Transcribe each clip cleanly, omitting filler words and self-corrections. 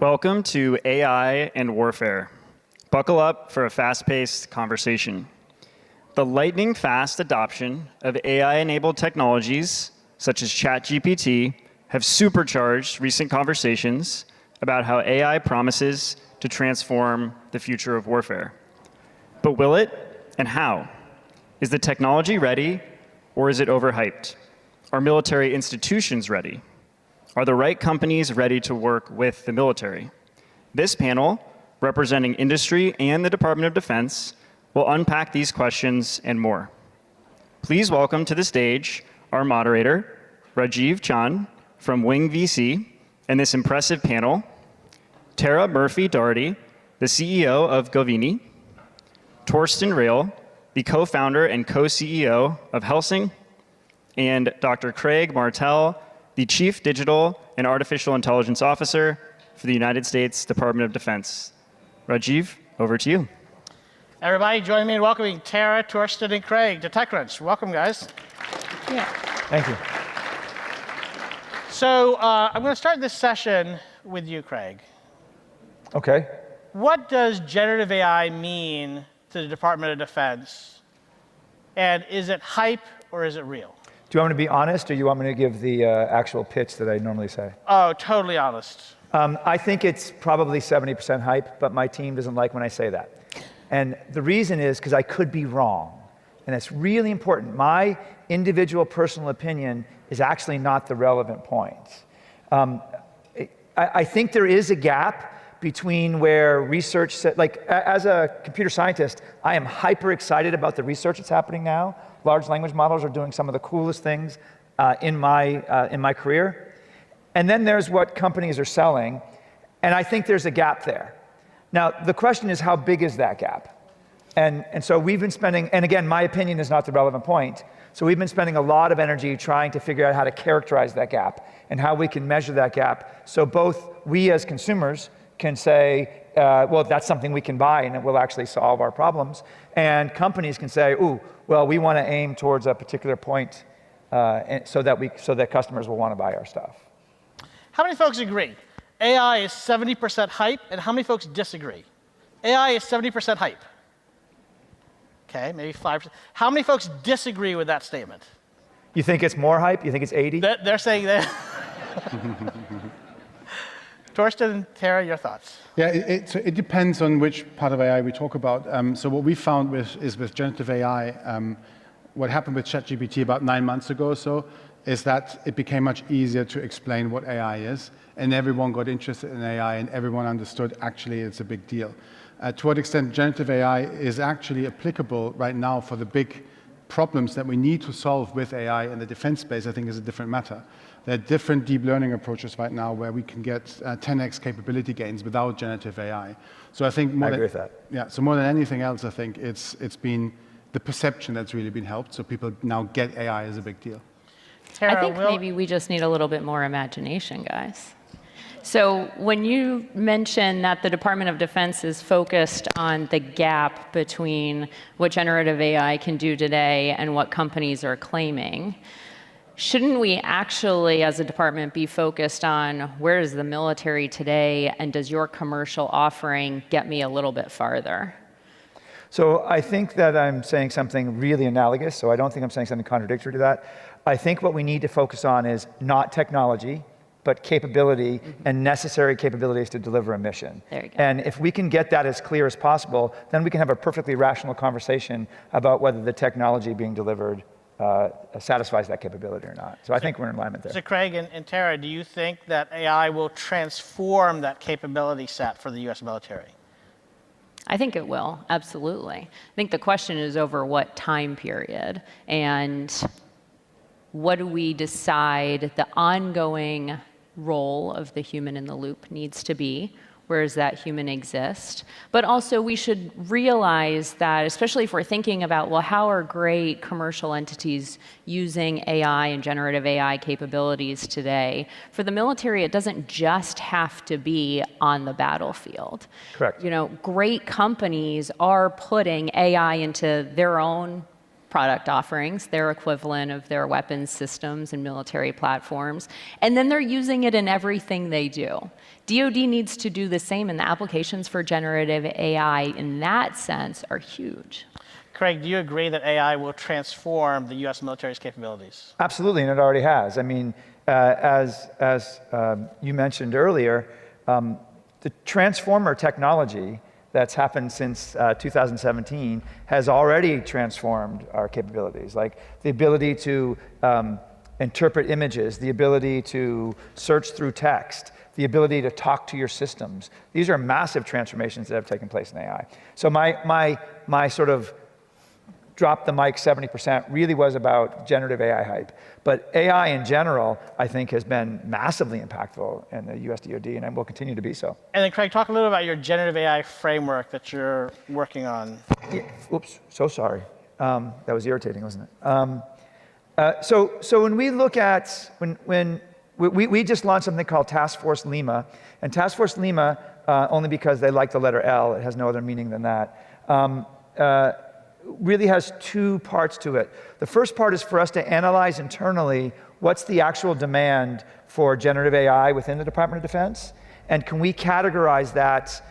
Welcome to AI and Warfare. Buckle up for a fast-paced conversation. The lightning-fast adoption of AI-enabled technologies, such as ChatGPT, have supercharged recent conversations about how AI promises to transform the future of warfare. But will it, and how? Is the technology ready, or is it overhyped? Are military institutions ready? Are the right companies ready to work with the military? This panel, representing industry and the Department of Defense, will unpack these questions and more. Please welcome to the stage our moderator, Rajiv Chand from Wing VC, and this impressive panel, Tara Murphy-Doherty, the CEO of Govini, Torsten Rehl, the co-founder and co-CEO of Helsing, and Dr. Craig Martell, the Chief Digital and Artificial Intelligence Officer for the United States Department of Defense. Rajiv, over to you. Everybody, join me in welcoming Tara, Torsten, and Craig to TechCrunch. Welcome, guys. Yeah. Thank you. So I'm going to start this session with you, Craig. Okay. What does generative AI mean to the Department of Defense? And is it hype or is it real? Do you want me to be honest, or you want me to give the actual pitch that I normally say? Oh, totally honest. I think it's probably 70% hype, but my team doesn't like when I say that. And the reason is because I could be wrong. And it's really important. My individual personal opinion is actually not the relevant point. I think there is a gap between where research, like as a computer scientist, I am hyper excited about the research that's happening now. Large language models are doing some of the coolest things in my career. And then there's what companies are selling, and I think there's a gap there. Now, the question is, how big is that gap? And so we've been spending, and again, my opinion is not the relevant point, so we've been spending a lot of energy trying to figure out how to characterize that gap and how we can measure that gap, so both we as consumers can say, well, that's something we can buy and it will actually solve our problems, and companies can say, ooh, well, we want to aim towards a particular point so that customers will want to buy our stuff. How many folks agree? AI is 70% hype, and how many folks disagree? AI is 70% hype. Okay, maybe 5%. How many folks disagree with that statement? You think it's more hype? You think it's 80? They're saying that. Torsten and Tara, your thoughts? Yeah, it depends on which part of AI we talk about. So what we found with generative AI, what happened with ChatGPT about 9 months ago or so, is that it became much easier to explain what AI is, and everyone got interested in AI, and everyone understood actually it's a big deal. To what extent generative AI is actually applicable right now for the big problems that we need to solve with AI in the defense space, I think is a different matter. There are different deep learning approaches right now where we can get 10x capability gains without generative AI. So I think I agree with that. Yeah, so more than anything else, I think it's been the perception that's really been helped, so people now get AI as a big deal. Tara, I think maybe we just need a little bit more imagination, guys. So when you mention that the Department of Defense is focused on the gap between what generative AI can do today and what companies are claiming, shouldn't we actually, as a department, be focused on where is the military today, and does your commercial offering get me a little bit farther? So I think that I'm saying something really analogous, so I don't think I'm saying something contradictory to that. I think what we need to focus on is not technology, but capability and necessary capabilities to deliver a mission. There you go. And if we can get that as clear as possible, then we can have a perfectly rational conversation about whether the technology being delivered satisfies that capability or not. So I think we're in alignment there. So Craig and Tara, do you think that AI will transform that capability set for the US military? I think it will, absolutely. I think the question is over what time period, and what do we decide the ongoing role of the human in the loop needs to be? Where does that human exist? But also we should realize that, especially if we're thinking about, well, how are great commercial entities using AI and generative AI capabilities today? For the military, it doesn't just have to be on the battlefield. Correct. You know, great companies are putting AI into their own product offerings, their equivalent of their weapons systems and military platforms, and then they're using it in everything they do. DoD needs to do the same, and the applications for generative AI in that sense are huge. Craig, do you agree that AI will transform the US military's capabilities? Absolutely, and it already has. I mean, as you mentioned earlier, the transformer technology that's happened since 2017 has already transformed our capabilities, like the ability to interpret images, the ability to search through text, the ability to talk to your systems. These are massive transformations that have taken place in AI. So my sort of drop the mic 70% really was about generative AI hype. But AI in general, I think, has been massively impactful in the US DoD, and will continue to be so. And then Craig, talk a little about your generative AI framework that you're working on. Yeah, oops, so sorry. That was irritating, wasn't it? So when we look at, when we just launched something called Task Force Lima, and Task Force Lima, only because they like the letter L, it has no other meaning than that, really has two parts to it. The first part is for us to analyze internally what's the actual demand for generative AI within the Department of Defense, and can we categorize that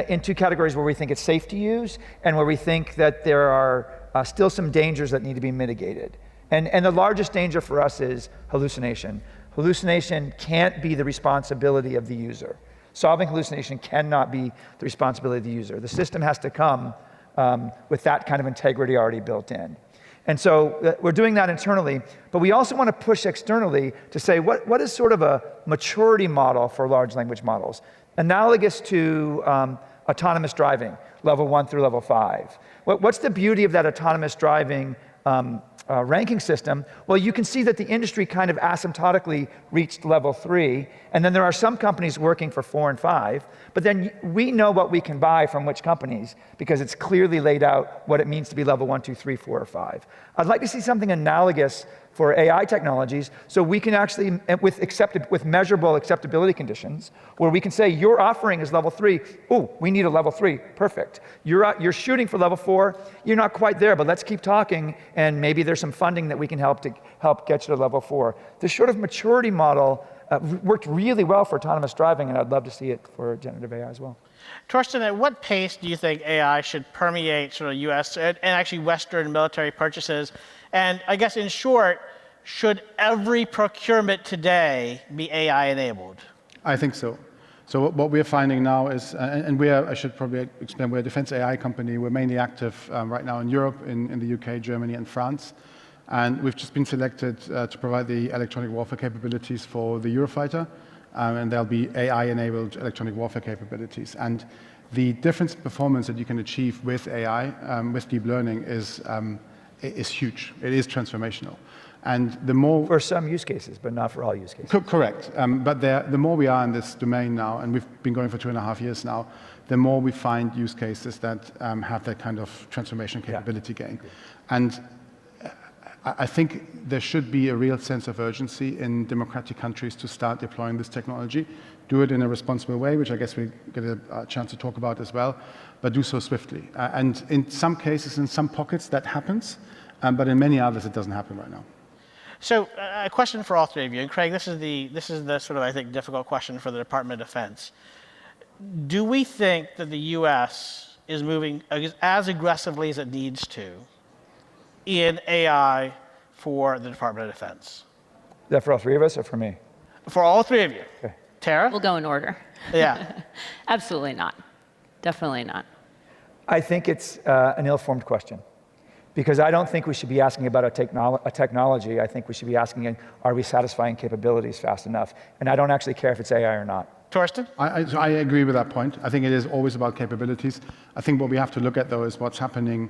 into categories where we think it's safe to use and where we think that there are still some dangers that need to be mitigated. And the largest danger for us is hallucination. Hallucination can't be the responsibility of the user. Solving hallucination cannot be the responsibility of the user. The system has to come with that kind of integrity already built in. And so we're doing that internally, but we also want to push externally to say, what is sort of a maturity model for large language models? Analogous to autonomous driving, level 1 through level 5. What's the beauty of that autonomous driving ranking system? Well, you can see that the industry kind of asymptotically reached level 3, and then there are some companies working for 4 and 5, but then we know what we can buy from which companies because it's clearly laid out what it means to be level 1, 2, 3, 4, or 5. I'd like to see something analogous for AI technologies so we can actually, with measurable acceptability conditions, where we can say your offering is level 3, ooh, we need a level 3, perfect. You're shooting for level 4, you're not quite there, but let's keep talking, and maybe there's some funding that we can help get you to level 4. This sort of maturity model worked really well for autonomous driving, and I'd love to see it for generative AI as well. Torsten, at what pace do you think AI should permeate sort of US and actually Western military purchases? And I guess in short, should every procurement today be AI enabled? I think so. So what we're finding now is, and we are, I should probably explain, we're a defense AI company. We're mainly active right now in Europe, in the UK, Germany, and France. And we've just been selected to provide the electronic warfare capabilities for the Eurofighter. And there'll be AI-enabled electronic warfare capabilities. And the difference in performance that you can achieve with AI, with deep learning, is huge. It is transformational. And the more... For some use cases, but not for all use cases. Correct. But the more we are in this domain now, and we've been going for 2.5 years now, the more we find use cases that have that kind of transformation capability gain. And I think there should be a real sense of urgency in democratic countries to start deploying this technology, do it in a responsible way, which I guess we get a chance to talk about as well, but do so swiftly. And in some cases, in some pockets, that happens, but in many others, it doesn't happen right now. So a question for all three of you, and Craig, this is the sort of, I think, difficult question for the Department of Defense. Do we think that the US is moving as aggressively as it needs to in AI for the Department of Defense? Is that for all three of us or for me? For all three of you. Okay. Tara? We'll go in order. Yeah. Absolutely not. Definitely not. I think it's an ill-formed question. Because I don't think we should be asking about a technology. I think we should be asking, are we satisfying capabilities fast enough? And I don't actually care if it's AI or not. Torsten? I agree with that point. I think it is always about capabilities. I think what we have to look at, though, is what's happening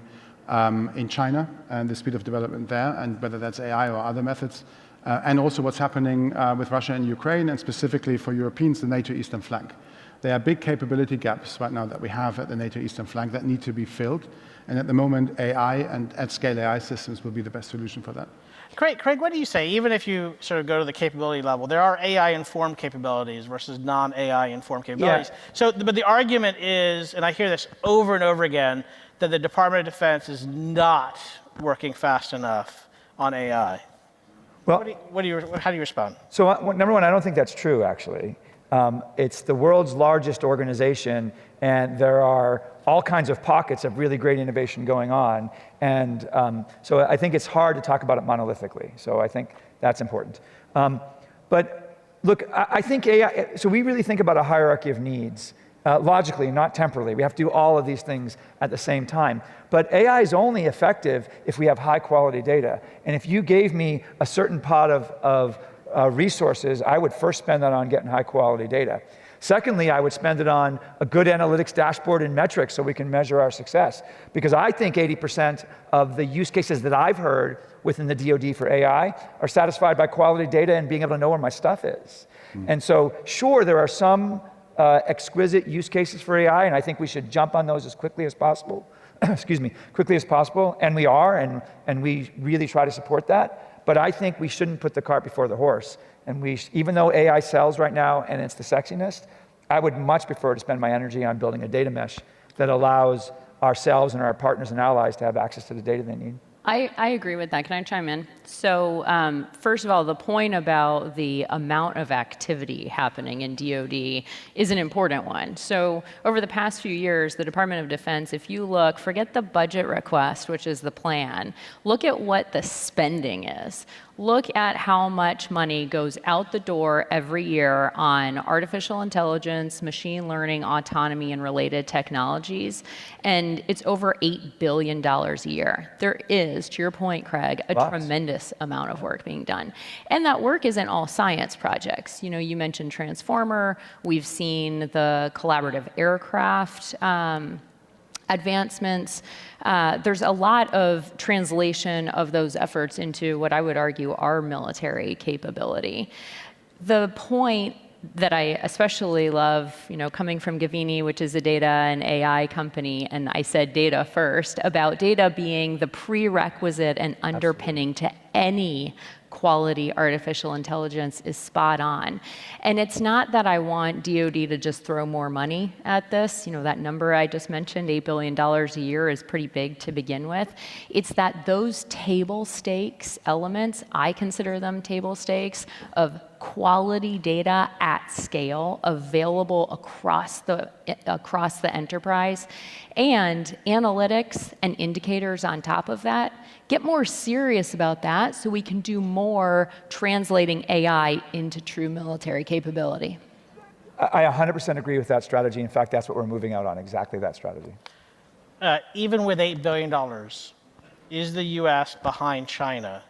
in China and the speed of development there, and whether that's AI or other methods, and also what's happening with Russia and Ukraine, and specifically for Europeans, the NATO eastern flank. There are big capability gaps right now that we have at the NATO eastern flank that need to be filled. And at the moment, AI and at-scale AI systems will be the best solution for that. Craig, what do you say? Even if you sort of go to the capability level, there are AI-informed capabilities versus non-AI-informed capabilities. Yeah. So, but the argument is, and I hear this over and over again, that the Department of Defense is not working fast enough on AI. Well, How do you respond? so number one, I don't think that's true, actually. It's the world's largest organization, and there are all kinds of pockets of really great innovation going on. And so I think it's hard to talk about it monolithically. So I think that's important. But look, I think AI, so we really think about a hierarchy of needs. Logically, not temporally. We have to do all of these things at the same time. But AI is only effective if we have high quality data. And if you gave me a certain pot of resources, I would first spend that on getting high quality data. Secondly, I would spend it on a good analytics dashboard and metrics so we can measure our success. Because I think 80% of the use cases that I've heard within the DoD for AI are satisfied by quality data and being able to know where my stuff is. And so, sure, there are some exquisite use cases for AI, and I think we should jump on those as quickly as possible. Excuse me, quickly as possible, and we are, and we really try to support that. But I think we shouldn't put the cart before the horse. And even though AI sells right now and it's the sexiness, I would much prefer to spend my energy on building a data mesh that allows ourselves and our partners and allies to have access to the data they need. I agree with that. Can I chime in? So first of all, the point about the amount of activity happening in DoD is an important one. So over the past few years, the Department of Defense, if you look, forget the budget request, which is the plan, look at what the spending is. Look at how much money goes out the door every year on artificial intelligence, machine learning, autonomy, and related technologies. And it's over $8 billion a year. There is, to your point, Craig, a tremendous amount of work being done. And that work isn't all science projects. You know, you mentioned Transformer. We've seen the collaborative aircraft advancements. There's a lot of translation of those efforts into what I would argue are military capability. The point that I especially love, you know, coming from Gavini, which is a data and AI company, and I said data first, about data being the prerequisite and underpinning to any quality artificial intelligence is spot on. And it's not that I want DoD to just throw more money at this. You know, that number I just mentioned, $8 billion a year, is pretty big to begin with. It's that those table stakes elements, I consider them table stakes, of quality data at scale available across the enterprise, and analytics and indicators on top of that. Get more serious about that so we can do more translating AI into true military capability. I 100% agree with that strategy. In fact, that's what we're moving out on, exactly that strategy. Even with $8 billion, is the US behind China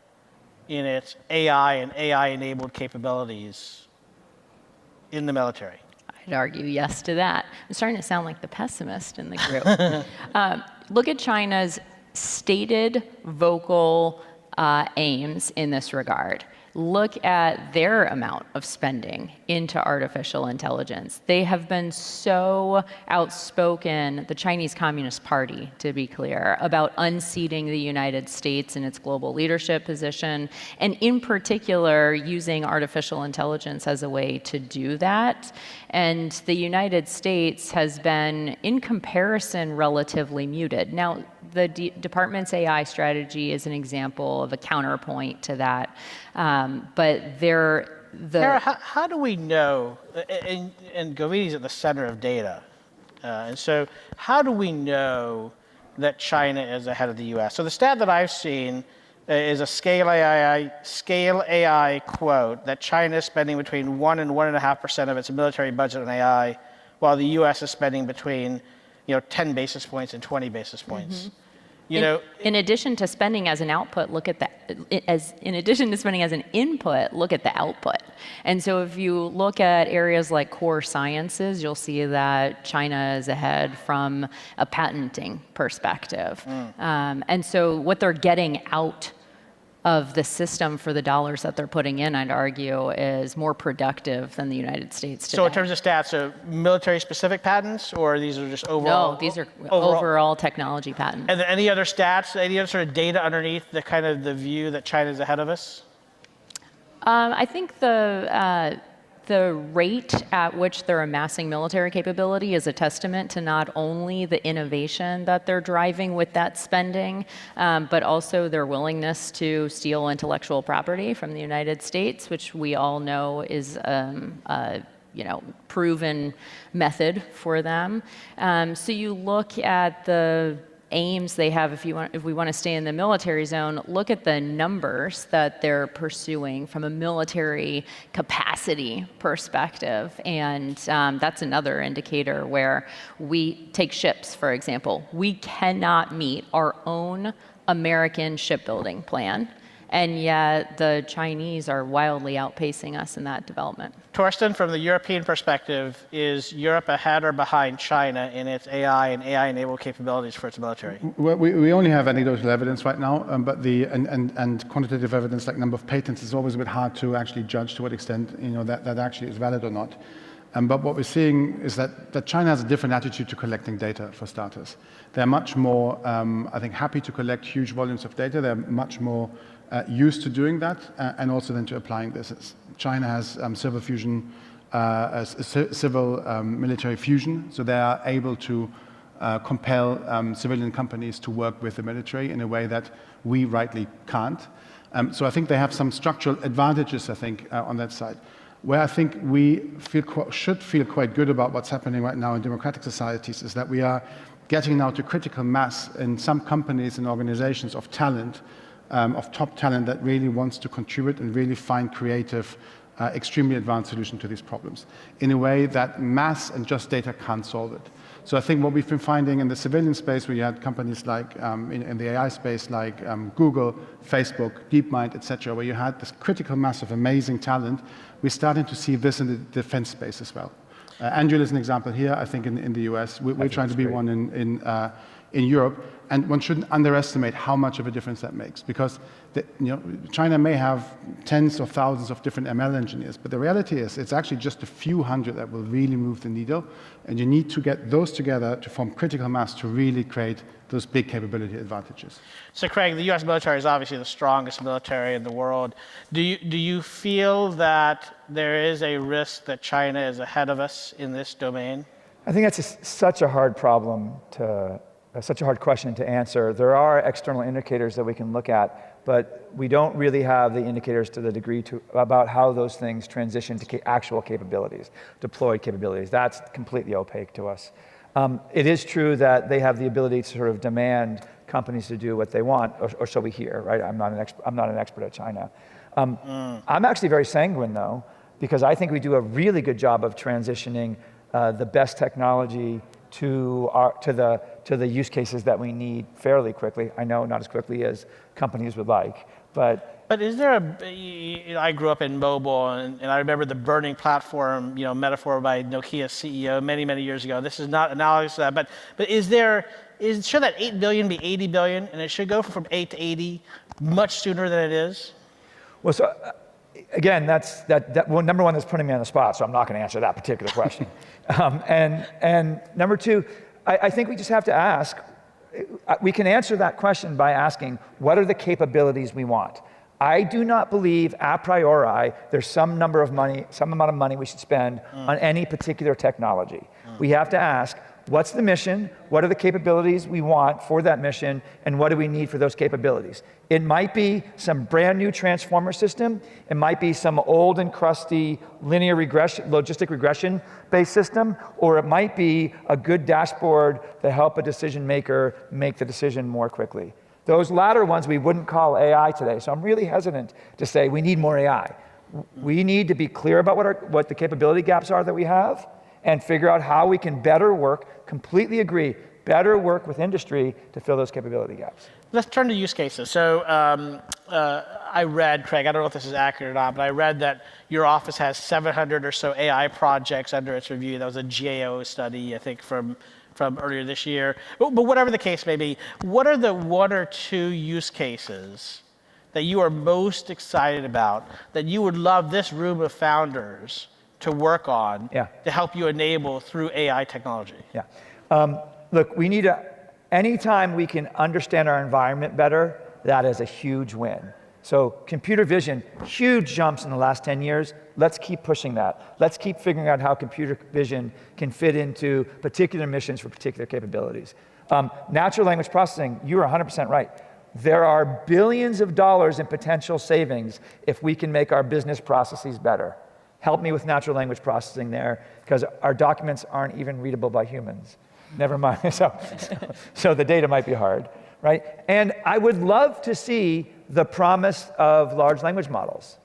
in its AI and AI-enabled capabilities in the military? I'd argue yes to that. I'm starting to sound like the pessimist in the group. Look at China's stated vocal aims in this regard. Look at their amount of spending into artificial intelligence. They have been so outspoken, the Chinese Communist Party, to be clear, about unseating the United States in its global leadership position, and in particular, using artificial intelligence as a way to do that. And the United States has been, in comparison, relatively muted. Now, the department's AI strategy is an example of a counterpoint to that. But Tara, how do we know, and Govini's at the center of data, and so how do we know that China is ahead of the US? So the stat that I've seen is a Scale AI quote that China is spending between 1 and 1.5% of its military budget on AI, while the US is spending between 10 basis points and 20 basis points. In addition to spending as an output, look at in addition to spending as an input, look at the output. And so if you look at areas like core sciences, you'll see that China is ahead from a patenting perspective. And so what they're getting out of the system for the dollars that they're putting in, I'd argue, is more productive than the United States today. So in terms of stats, so military-specific patents, or these are just overall? No, these are overall technology patents. And then any other stats, any other sort of data underneath the kind of the view that China's ahead of us? I think The rate at which they're amassing military capability is a testament to not only the innovation that they're driving with that spending, but also their willingness to steal intellectual property from the United States, which we all know is proven method for them. So you look at the aims they have, if we want to stay in the military zone, look at the numbers that they're pursuing from a military capacity perspective. And that's another indicator where we take ships, for example. We cannot meet our own American shipbuilding plan. And yet the Chinese are wildly outpacing us in that development. Torsten, from the European perspective, is Europe ahead or behind China in its AI and AI-enabled capabilities for its military? Well, we only have anecdotal evidence right now, but and quantitative evidence like number of patents is always a bit hard to actually judge to what extent that actually is valid or not. But what we're seeing is that China has a different attitude to collecting data, for starters. They're much more, I think, happy to collect huge volumes of data. They're much more used to doing that, and also then to applying this. China has civil fusion, military fusion, so they are able to compel civilian companies to work with the military in a way that we rightly can't. So I think they have some structural advantages, I think, on that side. Where I think we should feel quite good about what's happening right now in democratic societies is that we are getting now to critical mass in some companies and organizations of talent, of top talent that really wants to contribute and really find creative, extremely advanced solutions to these problems in a way that mass and just data can't solve it. So I think what we've been finding in the civilian space, where you had companies like, in the AI space, like Google, Facebook, DeepMind, etc., where you had this critical mass of amazing talent, we're starting to see this in the defense space as well. Andrew is an example here, I think, in the US. We're trying to be one in Europe. And one shouldn't underestimate how much of a difference that makes, because China may have tens of thousands of different ML engineers, but the reality is it's actually just a few hundred that will really move the needle, and you need to get those together to form critical mass to really create those big capability advantages. So Craig, the US military is obviously the strongest military in the world. Do you feel that there is a risk that China is ahead of us in this domain? I think that's such a hard problem such a hard question to answer. There are external indicators that we can look at, but we don't really have the indicators to the degree about how those things transition to actual capabilities, deployed capabilities. That's completely opaque to us. It is true that they have the ability to sort of demand companies to do what they want, or so we hear, right? I'm not an expert at China. I'm actually very sanguine, though, because I think we do a really good job of transitioning the best technology to the use cases that we need fairly quickly. I know not as quickly as companies would like, but is there I grew up in mobile, and I remember the burning platform, metaphor by Nokia's CEO many years ago. This is not analogous to that, but should that 8 billion be 80 billion, and it should go from 8 to 80 much sooner than it is? Well, so again, well, number one, that's putting me on the spot, so I'm not going to answer that particular question. And number two, I think we just have to ask, we can answer that question by asking, what are the capabilities we want? I do not believe a priori there's some amount of money we should spend on any particular technology. We have to ask, what's the mission? What are the capabilities we want for that mission? And what do we need for those capabilities? It might be some brand new transformer system. It might be some old and crusty linear regression, logistic regression based system, or it might be a good dashboard to help a decision maker make the decision more quickly. Those latter ones we wouldn't call AI today. So I'm really hesitant to say we need more AI. We need to be clear about what the capability gaps are that we have, and figure out how we can better work, completely agree, better work with industry to fill those capability gaps. Let's turn to use cases. So I read, Craig, I don't know if this is accurate or not, but I read that your office has 700 or so AI projects under its review. That was a GAO study, I think, from earlier this year. But whatever the case may be, what are the one or two use cases that you are most excited about, that you would love this room of founders to work on to help you enable through AI technology? Look, we need anytime we can understand our environment better, that is a huge win. So computer vision, huge jumps in the last 10 years. Let's keep pushing that. Let's keep figuring out how computer vision can fit into particular missions for particular capabilities. Natural language processing, you are 100% right. There are billions of dollars in potential savings if we can make our business processes better. Help me with natural language processing there, because our documents aren't even readable by humans. Never mind, so the data might be hard, right? And I would love to see the promise of large language models.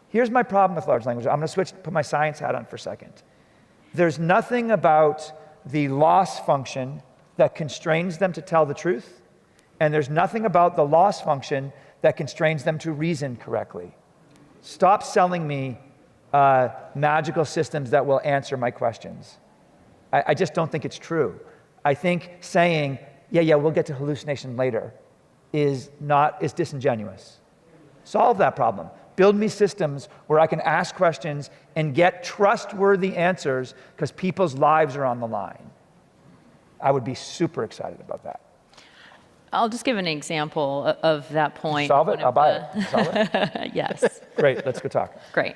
Here's my problem with large language. I'm gonna put my science hat on for a second. There's nothing about the loss function that constrains them to tell the truth, and there's nothing about the loss function that constrains them to reason correctly. Stop selling me magical systems that will answer my questions. I just don't think it's true. I think saying, yeah, we'll get to hallucination later is disingenuous. Solve that problem. Build me systems where I can ask questions and get trustworthy answers because people's lives are on the line. I would be super excited about that. I'll just give an example of that point. Solve it? I'll buy it. Solve it? Yes. Great, let's go talk. Great.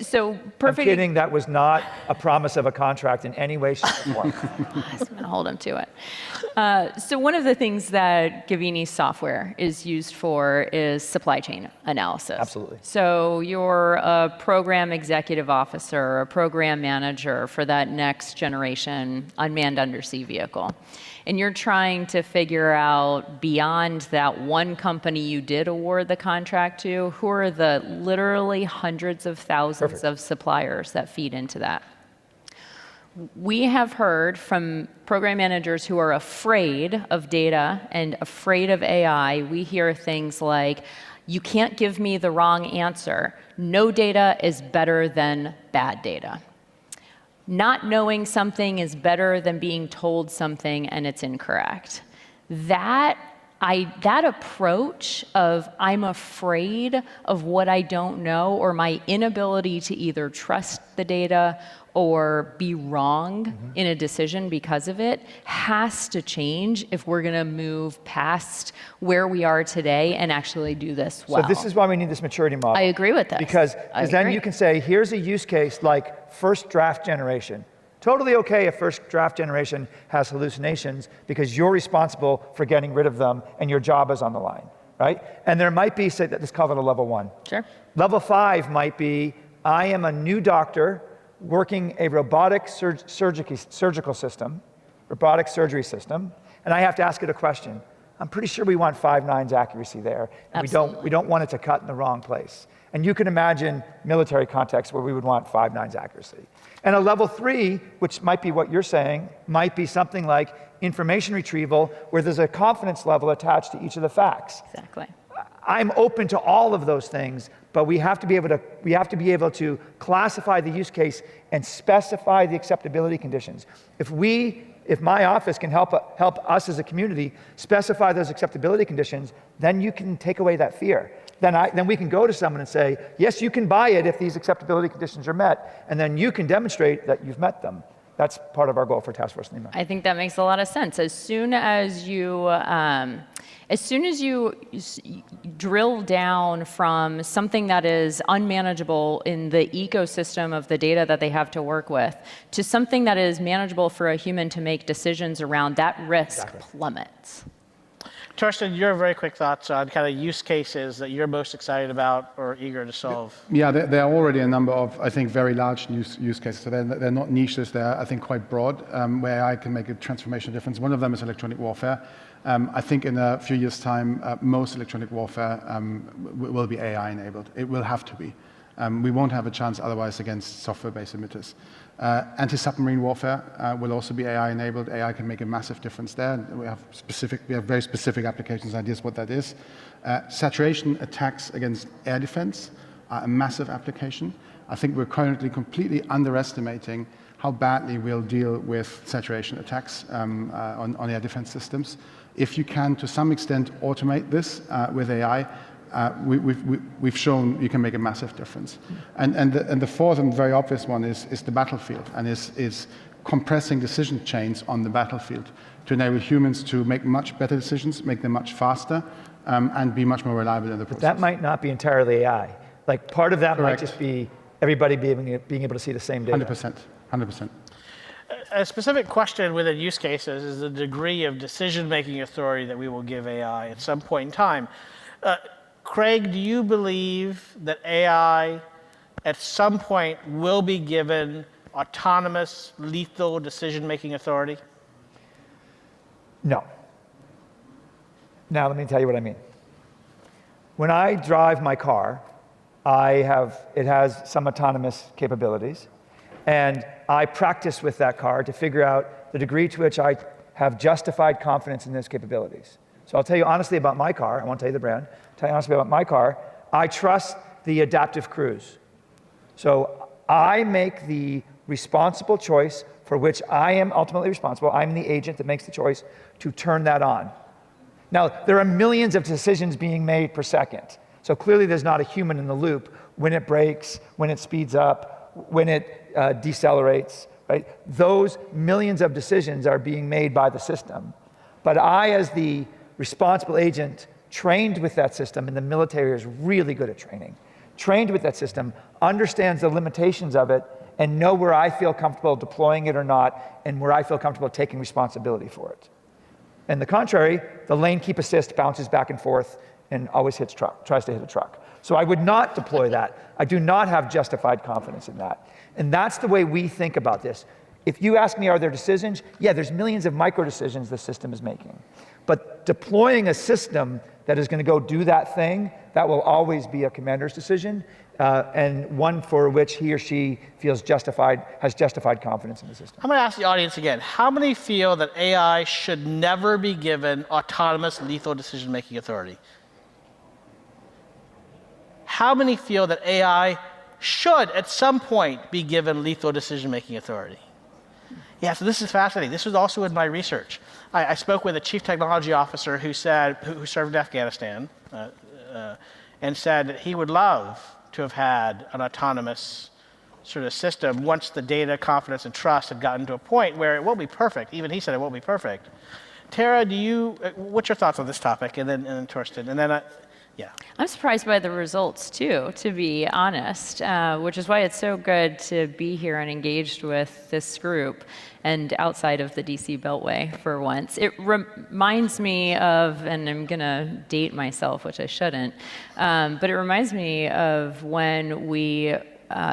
So perfect. I'm kidding, that was not a promise of a contract in any way, shape, or form. I'm going to hold him to it. So one of the things that Gavini software is used for is supply chain analysis. Absolutely. So you're a program executive officer, a program manager for that next generation unmanned undersea vehicle. And you're trying to figure out, beyond that one company you did award the contract to, who are the literally hundreds of thousands of suppliers that feed into that. We have heard from program managers who are afraid of data and afraid of AI. We hear things like, you can't give me the wrong answer. No data is better than bad data. Not knowing something is better than being told something and it's incorrect. That approach of I'm afraid of what I don't know, or my inability to either trust the data or be wrong in a decision because of it, has to change if we're gonna move past where we are today and actually do this well. So this is why we need this maturity model. I agree with this. Because then you can say, here's a use case like first draft generation. Totally okay if first draft generation has hallucinations because you're responsible for getting rid of them and your job is on the line, right? And there might be, say, let's call it a level 1. Sure. Level 5 might be, I am a new doctor working a robotic surgical system, robotic surgery system, and I have to ask it a question. I'm pretty sure we want 5 nines accuracy there. And we don't want it to cut in the wrong place. And you can imagine military context where we would want 5 nines accuracy. And a level 3, which might be what you're saying, might be something like information retrieval, where there's a confidence level attached to each of the facts. Exactly. I'm open to all of those things, but we have to be able to classify the use case and specify the acceptability conditions. If my office can help us as a community specify those acceptability conditions, then you can take away that fear. Then we can go to someone and say, yes, you can buy it if these acceptability conditions are met, and then you can demonstrate that you've met them. That's part of our goal for Task Force Lima. I think that makes a lot of sense. As soon as you drill down from something that is unmanageable in the ecosystem of the data that they have to work with to something that is manageable for a human to make decisions around, that risk plummets. Torsten, your very quick thoughts on kind of use cases that you're most excited about or eager to solve. Yeah, there are already a number of, I think, very large use cases. So they're not niches, they're, I think, quite broad, where I can make a transformational difference. One of them is electronic warfare. I think in a few years' time, most electronic warfare will be AI enabled. It will have to be. We won't have a chance otherwise against software-based emitters. Anti-submarine warfare will also be AI enabled. AI can make a massive difference there. We have very specific applications, ideas what that is. Saturation attacks against air defense are a massive application. I think we're currently completely underestimating how badly we'll deal with saturation attacks on air defense systems. If you can, to some extent, automate this with AI, we've shown you can make a massive difference. And the fourth and very obvious one is the battlefield, and is compressing decision chains on the battlefield to enable humans to make much better decisions, make them much faster, and be much more reliable in the process. That might not be entirely AI. Like part of that might Correct. just be everybody being able to see the same data. 100%, 100%. A specific question within use cases is the degree of decision-making authority that we will give AI at some point in time. Craig, do you believe that AI at some point will be given autonomous, lethal decision-making authority? No. Now let me tell you what I mean. When I drive my car, it has some autonomous capabilities, and I practice with that car to figure out the degree to which I have justified confidence in those capabilities. So I'll tell you honestly about my car. I won't tell you the brand. I'll tell you honestly about my car. I trust the adaptive cruise. So I make the responsible choice for which I am ultimately responsible. I'm the agent that makes the choice to turn that on. Now, there are millions of decisions being made per second. So clearly there's not a human in the loop when it brakes, when it speeds up, when it decelerates, right? Those millions of decisions are being made by the system. But I, as the responsible agent, trained with that system, and the military is really good at training, trained with that system, understands the limitations of it, and know where I feel comfortable deploying it or not, and where I feel comfortable taking responsibility for it. And the contrary, the lane keep assist bounces back and forth and always tries to hit a truck. So I would not deploy that. I do not have justified confidence in that. And that's the way we think about this. If you ask me, are there decisions? Yeah, there's millions of micro decisions the system is making. But deploying a system that is going to go do that thing, that will always be a commander's decision, and one for which he or she feels justified, has justified confidence in the system. I'm going to ask the audience again. How many feel that AI should never be given autonomous, lethal decision-making authority? How many feel that AI should, at some point, be given lethal decision-making authority? Yeah, so this is fascinating. This was also in my research. I spoke with a chief technology officer who served in Afghanistan, and said that he would love to have had an autonomous sort of system once the data, confidence, and trust had gotten to a point where it won't be perfect. Even he said it won't be perfect. Tara, what's your thoughts on this topic? And then Torsten, and then yeah. I'm surprised by the results too, to be honest, which is why it's so good to be here and engaged with this group and outside of the DC Beltway for once. It reminds me of, and I'm gonna date myself, which I shouldn't, but it reminds me of when we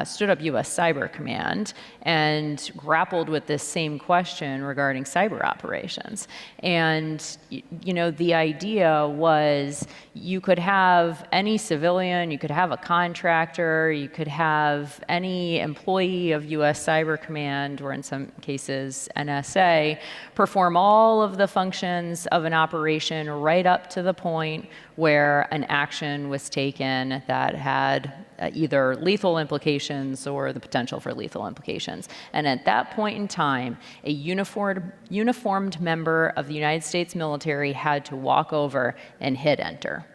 stood up US Cyber Command and grappled with this same question regarding cyber operations. And you know, the idea was you could have any civilian, you could have a contractor, you could have any employee of US Cyber Command, or in some cases NSA, perform all of the functions of an operation right up to the point where an action was taken that had either lethal implications or the potential for lethal implications. And at that point in time, a uniformed member of the United States military had to walk over and hit enter.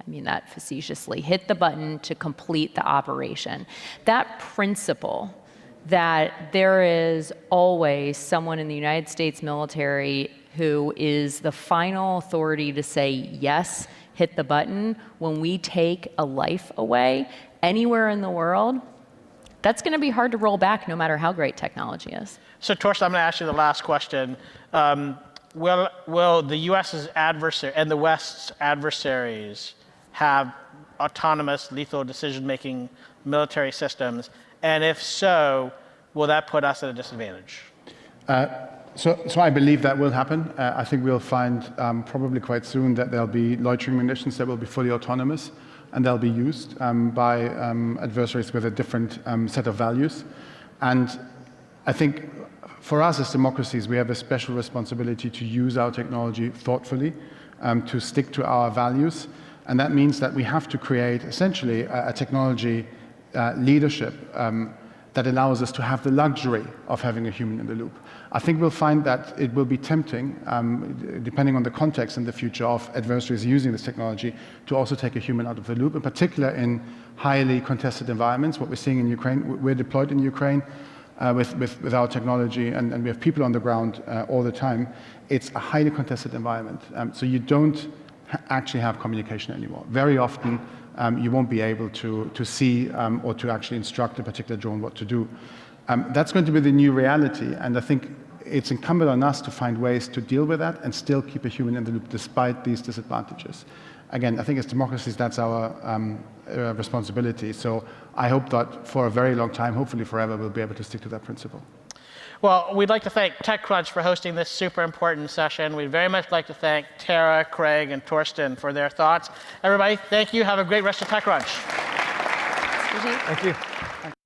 I mean that facetiously, hit the button to complete the operation. That principle that there is always someone in the United States military who is the final authority to say yes, hit the button when we take a life away anywhere in the world, that's going to be hard to roll back no matter how great technology is. So Torsten, I'm going to ask you the last question. Will the US's adversary and the West's adversaries have autonomous, lethal decision-making military systems? And if so, will that put us at a disadvantage? So I believe that will happen. I think we'll find probably quite soon that there'll be loitering munitions that will be fully autonomous, and they'll be used by adversaries with a different set of values. And I think for us as democracies, we have a special responsibility to use our technology thoughtfully, to stick to our values. And that means that we have to create essentially a technology leadership that allows us to have the luxury of having a human in the loop. I think we'll find that it will be tempting, depending on the context in the future of adversaries using this technology, to also take a human out of the loop, in particular in highly contested environments. What we're seeing in Ukraine, we're deployed in Ukraine with our technology, and we have people on the ground all the time. It's a highly contested environment. So you don't actually have communication anymore. Very often, you won't be able to see or to actually instruct a particular drone what to do. That's going to be the new reality, and I think it's incumbent on us to find ways to deal with that and still keep a human in the loop despite these disadvantages. Again, I think as democracies, that's our responsibility. So I hope that for a very long time, hopefully forever, we'll be able to stick to that principle. Well, we'd like to thank TechCrunch for hosting this super important session. We'd very much like to thank Tara, Craig, and Torsten for their thoughts. Everybody, thank you. Have a great rest of TechCrunch. Thank you.